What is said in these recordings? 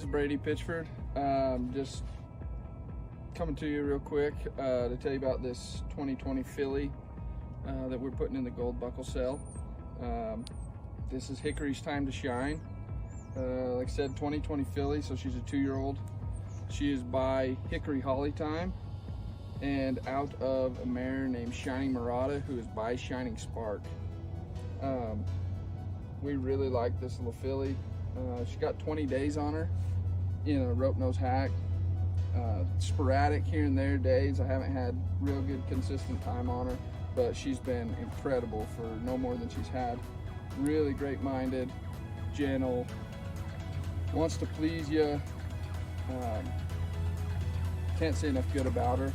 is Brady Pitchford. Just coming to you real quick to tell you about this 2020 filly that we're putting in the gold buckle cell. This is Hickory's Time to Shine. Like I said, 2020 filly, so she's a 2-year-old. She is by Hickory Holly Time and out of a mare named Shining Merada, who is by Shining Spark. We really like this little filly. She's got 20 days on her in a rope nose hack. Sporadic here and there days. I haven't had real good consistent time on her, but she's been incredible for no more than she's had. Really great minded, gentle, wants to please you. Can't say enough good about her.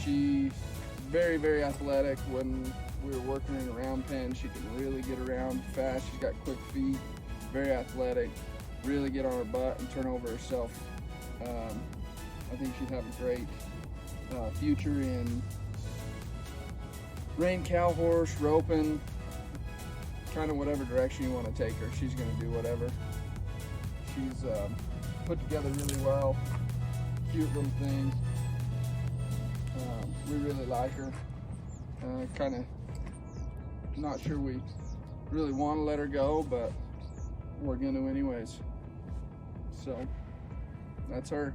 She's very, very athletic. When we were working in a round pen, she can really get around fast. She's got quick feet, very athletic, really get on her butt and turn over herself. I think she'd have a great future in rein cow horse, roping, kind of whatever direction you want to take her. She's going to do whatever. She's put together really well, cute little thing. We really like her. Kind of not sure we really want to let her go, but we're going to anyways. So that's her.